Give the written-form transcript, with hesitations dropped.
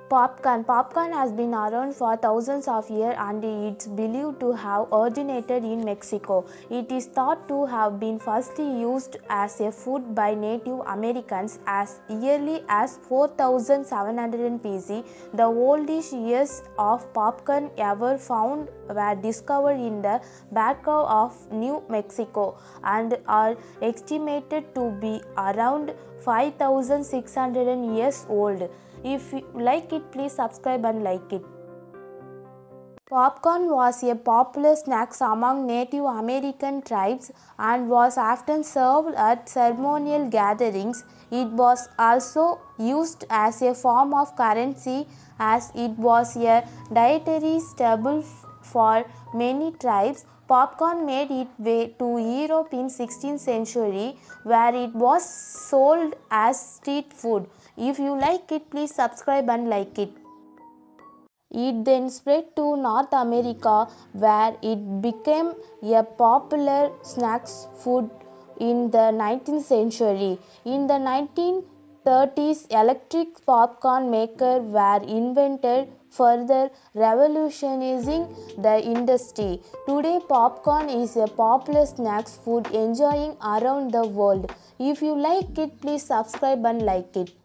Popcorn. Popcorn has been around for thousands of years and it's believed to have originated in Mexico. It is thought to have been firstly used as a food by Native Americans as early as 4700 BC. The oldest years of popcorn ever found were discovered in the backward of New Mexico and are estimated to be around 5600 years old. If you like it, please subscribe and like it. Popcorn was a popular snack among Native American tribes and was often served at ceremonial gatherings. It was also used as a form of currency as it was a dietary staple for many tribes. Popcorn made its way to Europe in 16th century where it was sold as street food. If you like it, please subscribe and like it. It then spread to North America where it became a popular snacks food in the 19th century. In the 1930s, electric popcorn makers were invented, further revolutionizing the industry. Today, popcorn is a popular snacks food enjoying around the world. If you like it, please subscribe and like it.